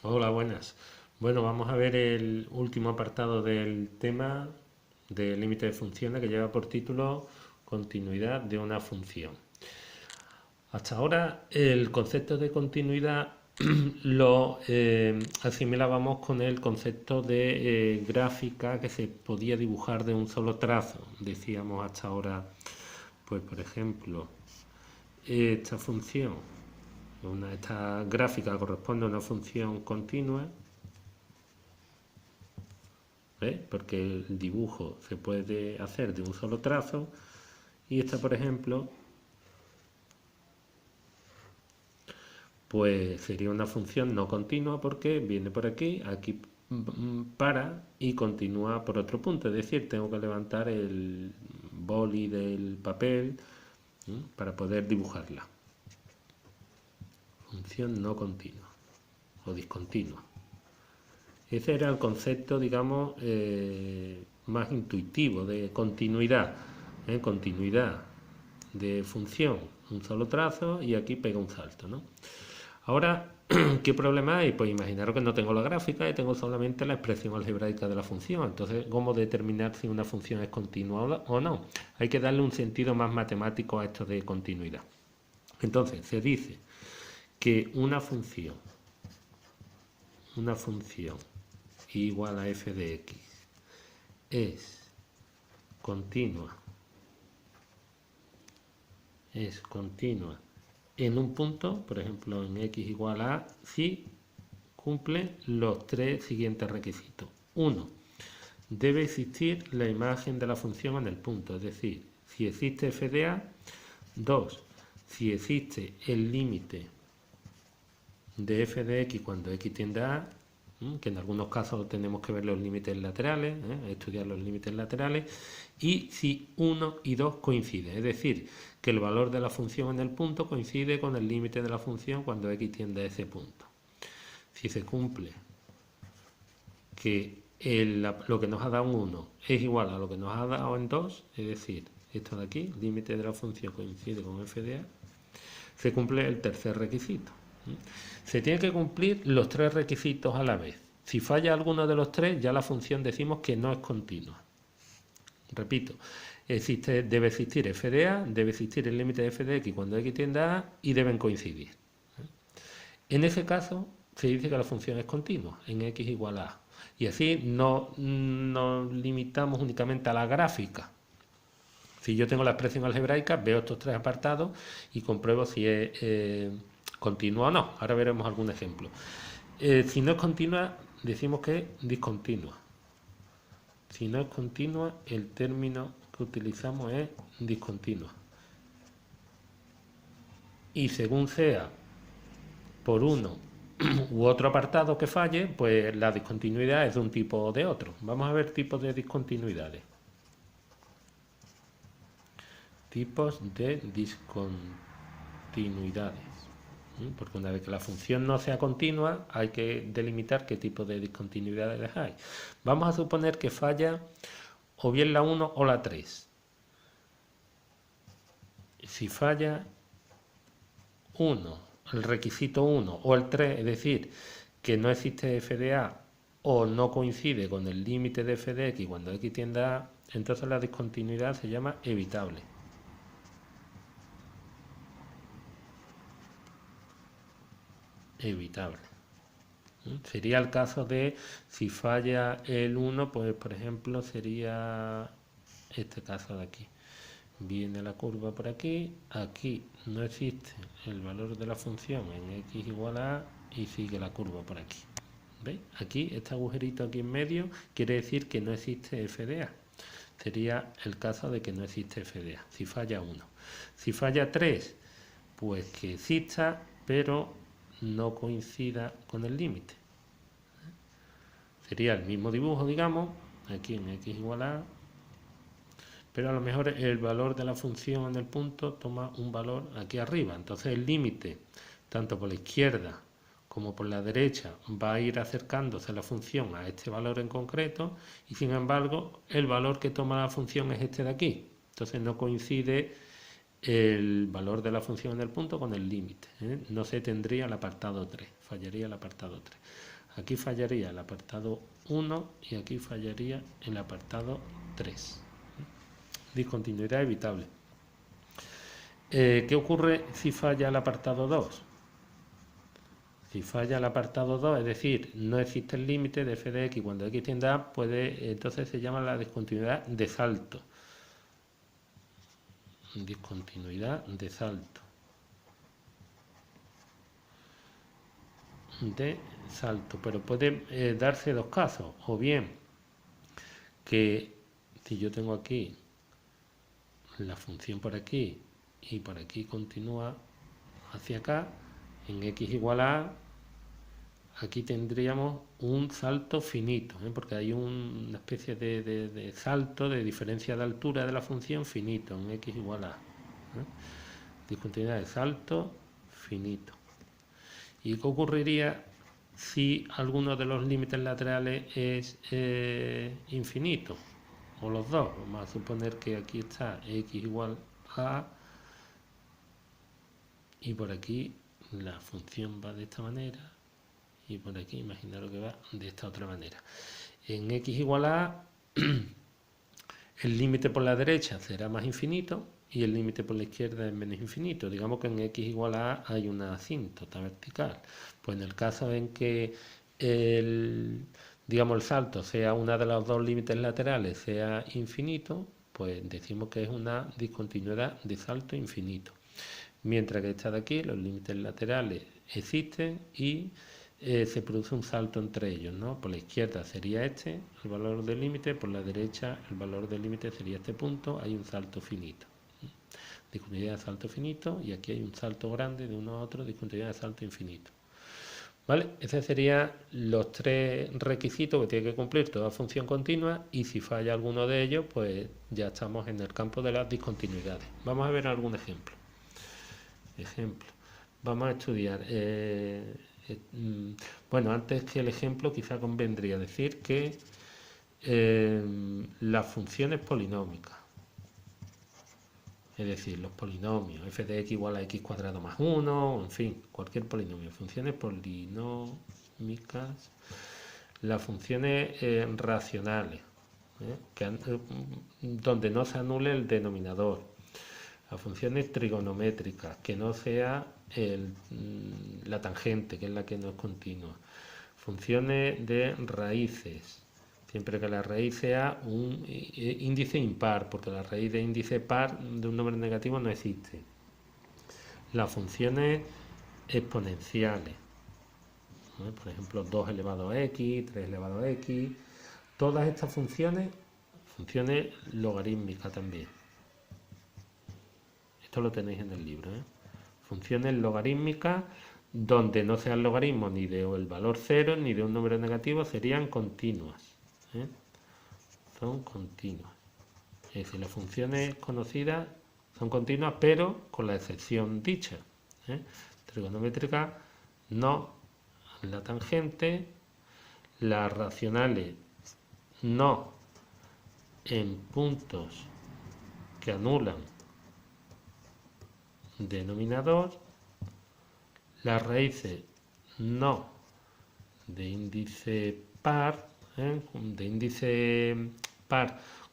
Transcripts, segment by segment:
Hola, buenas. Bueno, vamos a ver el último apartado del tema de límite de funciones que lleva por título continuidad de una función. Hasta ahora el concepto de continuidad lo asimilábamos con el concepto de gráfica que se podía dibujar de un solo trazo. Decíamos hasta ahora, pues por ejemplo, esta función, esta gráfica corresponde a una función continua. Porque el dibujo se puede hacer de un solo trazo y esta, por ejemplo, pues sería una función no continua porque viene por aquí, aquí para y continúa por otro punto. Es decir, tengo que levantar el boli del papel para poder dibujarla. Función no continua o discontinua. Ese era el concepto, digamos, más intuitivo de continuidad. Continuidad de función, un solo trazo y aquí pega un salto, ¿no? Ahora, ¿qué problema hay? Pues imaginaros que no tengo la gráfica y tengo solamente la expresión algebraica de la función. Entonces, ¿cómo determinar si una función es continua o no? Hay que darle un sentido más matemático a esto de continuidad. Entonces, se dice que una función igual a f de x es continua en un punto, por ejemplo en x igual a, si cumple los tres siguientes requisitos. 1. Debe existir la imagen de la función en el punto, es decir, si existe f de a. 2. Si existe el límite de f de x cuando x tiende a a, que en algunos casos tenemos que ver los límites laterales, estudiar los límites laterales, y si 1 y 2 coinciden, es decir, que el valor de la función en el punto coincide con el límite de la función cuando x tiende a ese punto. Si se cumple que lo que nos ha dado un 1 es igual a lo que nos ha dado en 2, es decir, esto de aquí, límite de la función coincide con f de a, se cumple el tercer requisito. Se tiene que cumplir los tres requisitos a la vez. Si falla alguno de los tres, ya la función decimos que no es continua. Repito, debe existir f de a, debe existir el límite de f de x cuando x tiende a a y deben coincidir. En ese caso, se dice que la función es continua, en x igual a a. Y así no nos limitamos únicamente a la gráfica. Si yo tengo la expresión algebraica, veo estos tres apartados y compruebo si es continua o no. Ahora veremos algún ejemplo. Si no es continua, decimos que es discontinua. Si no es continua, el término que utilizamos es discontinua. Y según sea por uno u otro apartado que falle, pues la discontinuidad es de un tipo o de otro. Vamos a ver tipos de discontinuidades. Tipos de discontinuidades. Porque una vez que la función no sea continua, hay que delimitar qué tipo de discontinuidades hay. Vamos a suponer que falla o bien la 1 o la 3. Si falla 1, el requisito 1 o el 3, es decir, que no existe f de a o no coincide con el límite de f de x cuando x tiende a a, entonces la discontinuidad se llama evitable. Sería el caso de si falla el 1, pues por ejemplo sería este caso de aquí. Viene la curva por aquí, aquí no existe el valor de la función en x igual a y sigue la curva por aquí. ¿Veis? Aquí, este agujerito aquí en medio quiere decir que no existe f de a. Sería el caso de que no existe f de a, si falla 1. Si falla 3, pues que exista, pero no coincida con el límite. Sería el mismo dibujo, digamos, aquí en x igual a, pero a lo mejor el valor de la función en el punto toma un valor aquí arriba. Entonces el límite, tanto por la izquierda como por la derecha, va a ir acercándose la función a este valor en concreto y sin embargo el valor que toma la función es este de aquí. Entonces no coincide el valor de la función en el punto con el límite. No se tendría el apartado 3, fallaría el apartado 3. Aquí fallaría el apartado 1 y aquí fallaría el apartado 3. Discontinuidad evitable. ¿Qué ocurre si falla el apartado 2? Si falla el apartado 2, es decir, no existe el límite de f de x cuando x tiende a A, entonces se llama la discontinuidad de salto. Discontinuidad de salto. Pero puede darse dos casos, o bien que si yo tengo aquí la función por aquí y por aquí continúa hacia acá, en x igual a A, aquí tendríamos un salto finito, porque hay una especie de salto, de diferencia de altura de la función finito, en x igual a A. Discontinuidad de salto finito. ¿Y qué ocurriría si alguno de los límites laterales es infinito? O los dos. Vamos a suponer que aquí está x igual a A y por aquí la función va de esta manera y por aquí imaginaros que va de esta otra manera. En x igual a A el límite por la derecha será más infinito y el límite por la izquierda es menos infinito. Digamos que en x igual a A hay una asíntota vertical. Pues en el caso en que el salto sea una de los dos límites laterales sea infinito, pues decimos que es una discontinuidad de salto infinito. Mientras que esta de aquí, los límites laterales existen y se produce un salto entre ellos, ¿no? Por la izquierda sería este, el valor del límite, por la derecha el valor del límite sería este punto, hay un salto finito. Discontinuidad de salto finito y aquí hay un salto grande de uno a otro, discontinuidad de salto infinito. ¿Vale? Esos serían los tres requisitos que tiene que cumplir toda función continua y si falla alguno de ellos, pues ya estamos en el campo de las discontinuidades. Vamos a ver algún ejemplo. Vamos a estudiar. Bueno, antes que el ejemplo, quizá convendría decir que las funciones polinómicas, es decir, los polinomios, f de x igual a x cuadrado más 1, en fin, cualquier polinomio, funciones polinómicas, las funciones racionales, donde no se anule el denominador, las funciones trigonométricas, que no sea la tangente, que es la que no es continua, funciones de raíces, siempre que la raíz sea un índice impar, porque la raíz de índice par de un número negativo no existe. Las funciones exponenciales, ¿no? Por ejemplo, 2 elevado a x, 3 elevado a x, todas estas funciones logarítmicas también. Esto lo tenéis en el libro, Funciones logarítmicas donde no sean logaritmos ni de el valor 0 ni de un número negativo serían continuas. Son continuas. Es decir, las funciones conocidas son continuas, pero con la excepción dicha. Trigonométrica no la tangente, las racionales no en puntos que anulan denominador, las raíces no de índice par,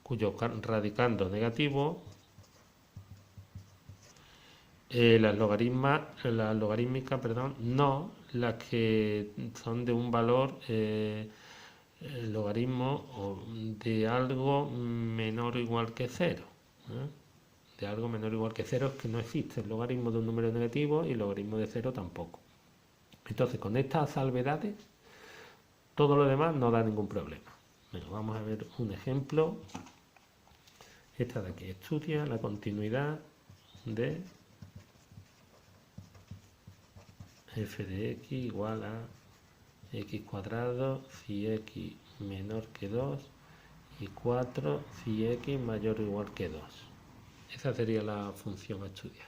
cuyo radicando negativo, las logarítmicas, no las que son de un valor logaritmo de algo menor o igual que 0. De algo menor o igual que 0 es que no existe el logaritmo de un número negativo y el logaritmo de 0 tampoco. Entonces, con estas salvedades, todo lo demás no da ningún problema. Bueno, vamos a ver un ejemplo. Esta de aquí estudia la continuidad de f de x igual a x cuadrado si x menor que 2 y 4 si x mayor o igual que 2. Esa sería la función a estudiar.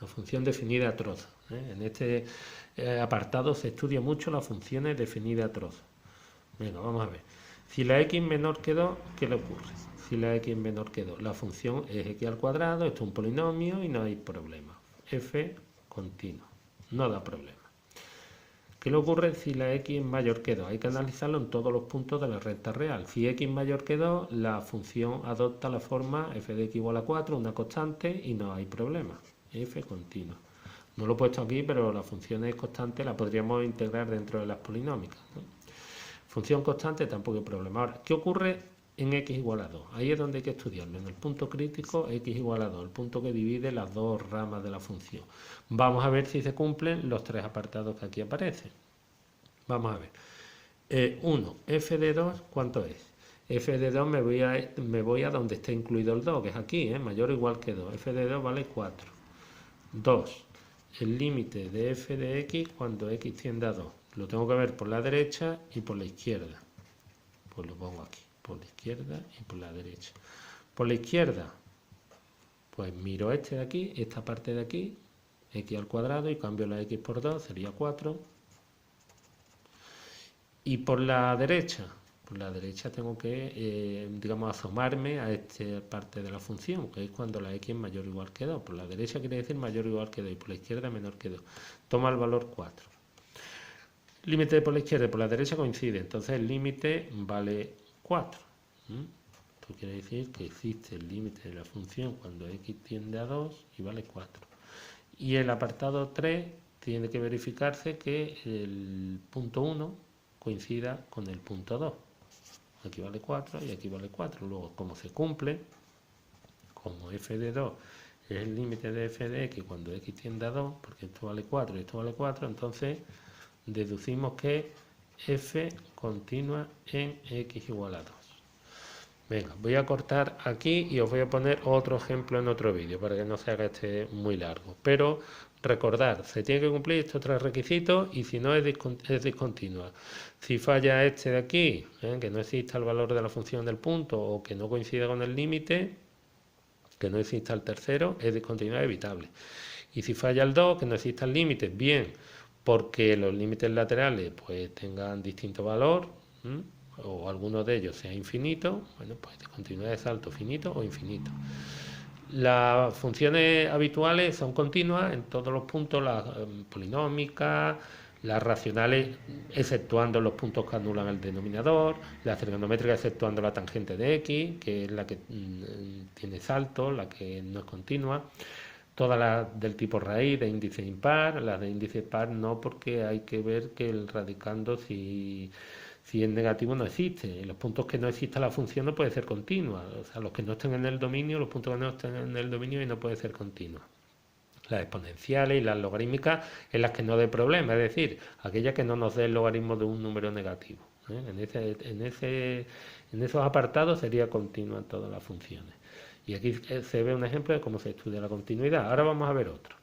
La función definida a trozos. En este apartado se estudia mucho las funciones definidas a trozos. Venga, vamos a ver. Si la x menor que 2, ¿qué le ocurre? Si la x menor que 2, la función es x al cuadrado, esto es un polinomio y no hay problema. F continuo, no da problema. ¿Qué le ocurre si la x es mayor que 2? Hay que analizarlo en todos los puntos de la recta real. Si x es mayor que 2, la función adopta la forma f de x igual a 4, una constante, y no hay problema. F continua. No lo he puesto aquí, pero la función es constante, la podríamos integrar dentro de las polinómicas, ¿no? Función constante, tampoco hay problema. Ahora, ¿qué ocurre en x igual a 2? Ahí es donde hay que estudiarlo. En el punto crítico, x igual a 2, el punto que divide las dos ramas de la función. Vamos a ver si se cumplen los tres apartados que aquí aparecen. Vamos a ver. 1, f de 2, ¿cuánto es? F de 2 me voy a donde está incluido el 2, que es aquí, mayor o igual que 2. F de 2 vale 4. 2. El límite de f de x cuando x tiende a 2. Lo tengo que ver por la derecha y por la izquierda. Pues lo pongo aquí, por la izquierda y por la derecha. Por la izquierda, pues miro este de aquí, esta parte de aquí, x al cuadrado, y cambio la x por 2, sería 4. Y por la derecha tengo que, digamos, asomarme a esta parte de la función, que es cuando la x es mayor o igual que 2. Por la derecha quiere decir mayor o igual que 2, y por la izquierda menor que 2. Toma el valor 4. Límite por la izquierda y por la derecha coincide, entonces el límite vale 4. Esto quiere decir que existe el límite de la función cuando x tiende a 2 y vale 4. Y el apartado 3 tiene que verificarse que el punto 1 coincida con el punto 2. Aquí vale 4 y aquí vale 4. Luego, como se cumple, como f de 2 es el límite de f de x cuando x tiende a 2, porque esto vale 4 y esto vale 4, entonces deducimos que f continua en x igual a 2. Venga, voy a cortar aquí y os voy a poner otro ejemplo en otro vídeo para que no se haga este muy largo. Pero recordad, se tiene que cumplir estos tres requisitos y si no es discontinua. Si falla este de aquí, que no exista el valor de la función del punto o que no coincida con el límite, que no exista el tercero, es discontinuidad evitable. Y si falla el 2, que no exista el límite, bien, porque los límites laterales pues tengan distinto valor, o alguno de ellos sea infinito, bueno, pues discontinuidad de salto finito o infinito. Las funciones habituales son continuas en todos los puntos, las polinómicas, las racionales exceptuando los puntos que anulan el denominador, las trigonométricas exceptuando la tangente de x, que es la que tiene salto, la que no es continua. Todas las del tipo raíz, de índice impar, las de índice par no, porque hay que ver que el radicando si es negativo no existe. En los puntos que no exista la función no puede ser continua. O sea, los que no estén en el dominio, los puntos que no estén en el dominio y no puede ser continua. Las exponenciales y las logarítmicas en las que no dé problema, es decir, aquellas que no nos dé el logaritmo de un número negativo. En esos apartados sería continua en todas las funciones. Y aquí se ve un ejemplo de cómo se estudia la continuidad. Ahora vamos a ver otro.